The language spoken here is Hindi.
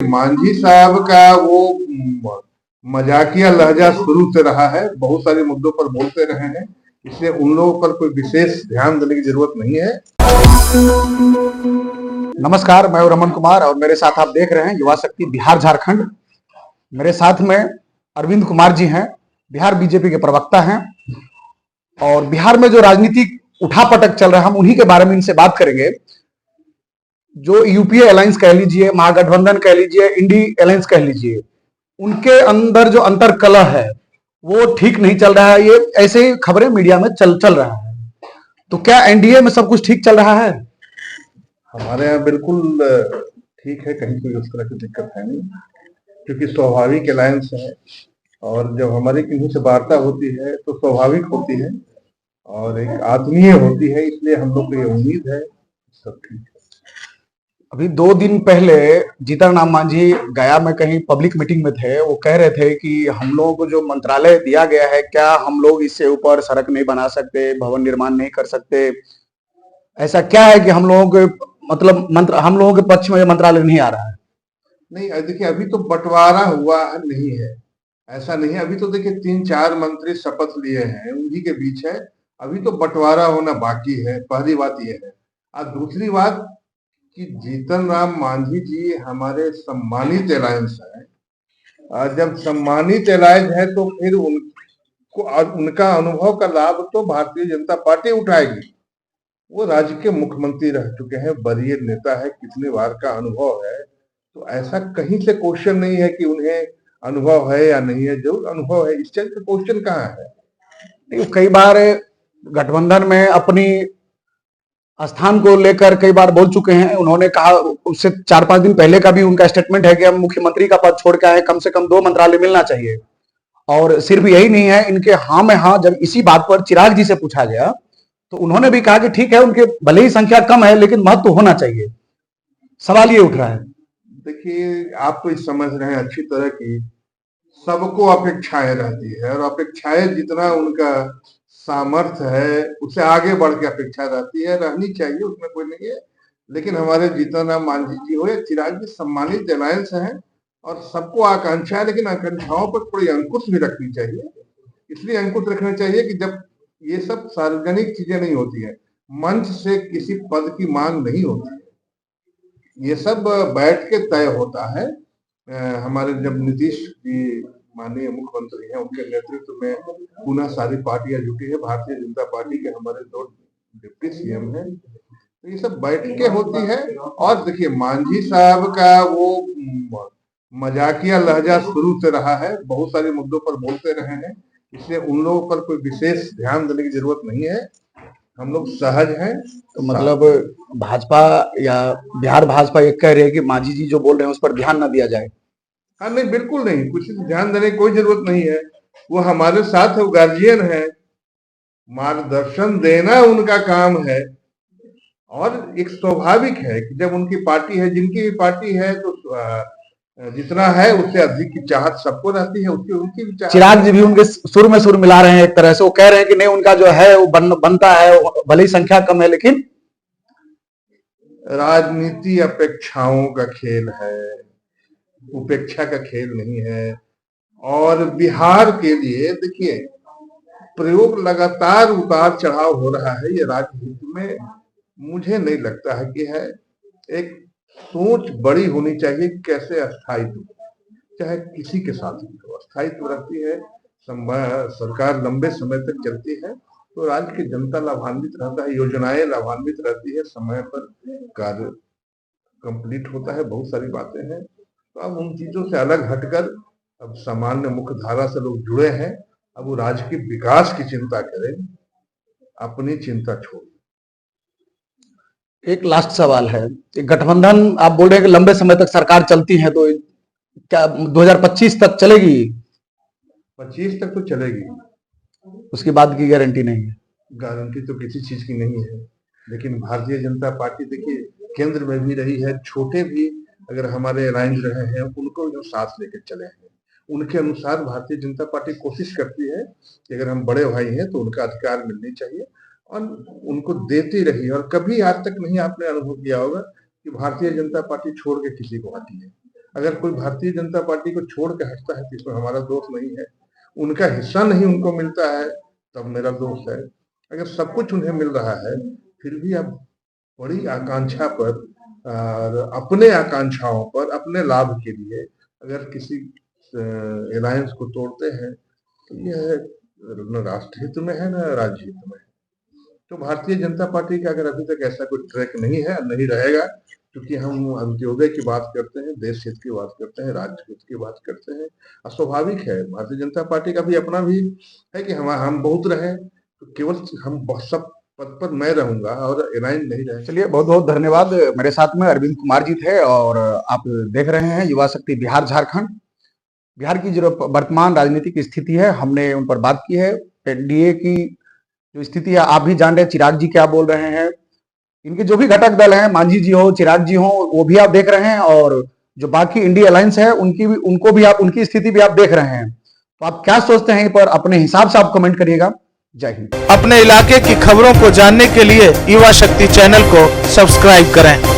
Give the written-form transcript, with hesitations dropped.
मांझी साहब का वो मजाकिया लहजा शुरू से रहा है, बहुत सारे मुद्दों पर बोलते रहे हैं, इसलिए उन लोगों पर कोई विशेष ध्यान देने की जरूरत नहीं है। नमस्कार, मैं हूं रमन कुमार और मेरे साथ आप देख रहे हैं युवा शक्ति बिहार झारखंड। मेरे साथ में अरविंद कुमार जी हैं, बिहार बीजेपी के प्रवक्ता हैं और बिहार में जो राजनीतिक उठापटक चल रहा है हम उन्हीं के बारे में इनसे बात करेंगे। जो यूपीए अलायंस कह लीजिए, महागठबंधन कह लीजिए, इंडी अलायंस कह लीजिए, उनके अंदर जो अंतरकलह है वो ठीक नहीं चल रहा है। ये ऐसे ही खबरें मीडिया में चल रहा है। तो क्या एनडीए में सब कुछ ठीक चल रहा है? हमारे यहाँ बिल्कुल ठीक है, कहीं कोई उस तरह की दिक्कत है नहीं, क्योंकि स्वाभाविक अलायंस है और जब हमारी किन्हीं से वार्ता होती है तो स्वाभाविक होती है और एक आत्मीय होती है, इसलिए हम लोग को ये उम्मीद है सब ठीक है। अभी 2 दिन पहले जीतन राम मांझी गया में कहीं पब्लिक मीटिंग में थे, वो कह रहे थे कि हम लोगों को जो मंत्रालय दिया गया है, क्या हम लोग इससे ऊपर सड़क नहीं बना सकते, भवन निर्माण नहीं कर सकते? ऐसा क्या है कि हम लोगों के मतलब हम लोगों के पक्ष में मंत्रालय नहीं आ रहा है? नहीं, देखिए अभी तो बंटवारा हुआ नहीं है, ऐसा नहीं है। अभी तो देखिए 3-4 मंत्री शपथ लिए हैं, उन्हीं के बीच है, अभी तो बंटवारा होना बाकी है। पहली बात ये है। और दूसरी बात कि जीतन राम मांझी जी हमारे सम्मानित अलायंस है, और जब सम्मानित अलायंस है तो फिर उनको उनका अनुभव का लाभ तो भारतीय जनता पार्टी उठाएगी। वो राज्य के मुख्यमंत्री रह चुके हैं, वरीय नेता है, कितनी बार का अनुभव है, तो ऐसा कहीं से क्वेश्चन नहीं है कि उन्हें अनुभव है या नहीं है। जरूर अनुभव है, इस चीज का क्वेश्चन कहाँ है। कई बार गठबंधन में अपनी स्थान को लेकर कई बार बोल चुके हैं। उन्होंने कहा, उससे 4-5 दिन पहले का भी उनका स्टेटमेंट है कि हम मुख्यमंत्री का पद छोड़ के आए, कम से कम 2 मंत्रालय मिलना चाहिए। और सिर्फ यही नहीं है, इनके हाँ में हाँ जब इसी बात पर चिराग जी से पूछा गया तो उन्होंने भी कहा कि ठीक है, उनके भले ही संख्या कम है लेकिन महत्व तो होना चाहिए। सवाल ये उठ रहा है। देखिए, आप तो समझ रहे हैं अच्छी तरह की, सबको अपेक्षाएं रहती है और अपेक्षाएं जितना उनका सामर्थ्य है उससे आगे बढ़ के अपेक्षा रहती है, रहनी चाहिए, उसमें कोई नहीं है। लेकिन हमारे जीतन राम मांझी जी हो या चिराग जी सम्मानित अलायंस हैं और सबको आकांक्षा है, लेकिन आकांक्षाओं पर थोड़ी अंकुश भी रखनी चाहिए। इसलिए अंकुश रखना चाहिए कि जब ये सब सार्वजनिक चीजें नहीं होती है, मंच से किसी पद की मांग नहीं होती है, ये सब बैठ के तय होता है। हमारे जब नीतीश जी माननीय मुख्यमंत्री हैं, उनके नेतृत्व में पुनः सारी पार्टियां जुटी है, भारतीय जनता पार्टी के हमारे 2 डिप्टी सीएम हैं, तो ये सब बैठ के होती है। और देखिए, मांझी साहब का वो मजाकिया लहजा शुरू से रहा है, बहुत सारे मुद्दों पर बोलते रहे हैं, इसलिए उन लोगों पर कोई विशेष ध्यान देने की जरूरत नहीं है। हम लोग सहज हैं। तो मतलब भाजपा या बिहार भाजपा ये कह रहे हैं कि मांझी जी जो बोल रहे हैं उस पर ध्यान न दिया जाए? हाँ, नहीं, बिल्कुल नहीं, कुछ ध्यान देने की कोई जरूरत नहीं है। वो हमारे साथ है, गार्जियन है, मार्गदर्शन देना उनका काम है। और एक स्वाभाविक है कि जब उनकी पार्टी है, जिनकी भी पार्टी है, तो जितना है उससे अधिक की चाहत सबको रहती है, उसकी उनकी भी चाहत। चिराग जी भी उनके सुर में सुर मिला रहे हैं एक तरह से। वो कह रहे हैं कि नहीं, उनका जो है वो बनता है, भले ही संख्या कम है लेकिन। राजनीति अपेक्षाओं का खेल है, उपेक्षा का खेल नहीं है। और बिहार के लिए देखिए, प्रयोग लगातार उतार चढ़ाव हो रहा है ये राजनीति में। मुझे नहीं लगता है कि है एक सोच बड़ी होनी चाहिए, कैसे अस्थायित्व, चाहे किसी के साथ भी हो, अस्थायित्व रहती है, सरकार लंबे समय तक चलती है तो राज्य की जनता लाभान्वित रहता है, योजनाएं लाभान्वित रहती है, समय पर कार्य कंप्लीट होता है, बहुत सारी बातें हैं। तो अब उन चीजों से अलग हटकर अब सामान्य मुख्य धारा से लोग जुड़े हैं, अब वो राज्य के विकास की चिंता करें, अपनी चिंता छोड़। एक लास्ट सवाल है, गठबंधन आप बोल रहे हैं कि लंबे समय तक सरकार चलती है, तो क्या 2025 तक चलेगी? 25 तक तो चलेगी, उसके बाद की गारंटी नहीं है। गारंटी तो किसी चीज की नहीं है, लेकिन भारतीय जनता पार्टी देखिए केंद्र में भी रही है, छोटे भी अगर हमारे अलायंस रहे हैं उनको जो साथ लेकर चले हैं, उनके अनुसार भारतीय जनता पार्टी कोशिश करती है कि अगर हम बड़े भाई हैं तो उनका अधिकार मिलनी चाहिए और उनको देती रही है। और कभी आज तक नहीं आपने अनुभव किया होगा कि भारतीय जनता पार्टी छोड़ के किसी को हटी है। अगर कोई भारतीय जनता पार्टी को छोड़ के हटता है तो इसमें हमारा दोष नहीं है, उनका हिस्सा नहीं उनको मिलता है तब मेरा दोष है। अगर सब कुछ उन्हें मिल रहा है फिर भी आप बड़ी आकांक्षा पर और अपने आकांक्षाओं पर अपने लाभ के लिए अगर किसी अलायंस को तोड़ते हैं तो यह न राष्ट्रहित में है न राज्य हित में है। तो भारतीय जनता पार्टी का अगर अभी तक ऐसा कोई ट्रैक नहीं है, नहीं रहेगा, क्योंकि हम अंत्योदय की बात करते हैं, देश हित की बात करते हैं, राज्य हित की बात करते हैं, स्वाभाविक है भारतीय जनता पार्टी का भी अपना भी है कि हम बहुत रहे तो केवल हम सब पद पर मैं रहूंगा और अलायंस नहीं रहेगा। चलिए, बहुत बहुत धन्यवाद। मेरे साथ में अरविंद कुमार जी थे और आप देख रहे हैं युवा शक्ति बिहार झारखंड। बिहार की जो वर्तमान राजनीतिक स्थिति है हमने उन पर बात की है। एनडीए की जो स्थिति है आप भी जान रहे हैं, चिराग जी क्या बोल रहे हैं, इनके जो भी घटक दल हैं, मांझी जी हो, चिराग जी हो, वो भी आप देख रहे हैं, और जो बाकी इंडिया अलायंस है उनको भी आप, उनकी स्थिति भी आप देख रहे हैं। तो आप क्या सोचते हैं पर अपने हिसाब से आप कमेंट करिएगा। जय हिंद। अपने इलाके की खबरों को जानने के लिए युवा शक्ति चैनल को सब्सक्राइब करें।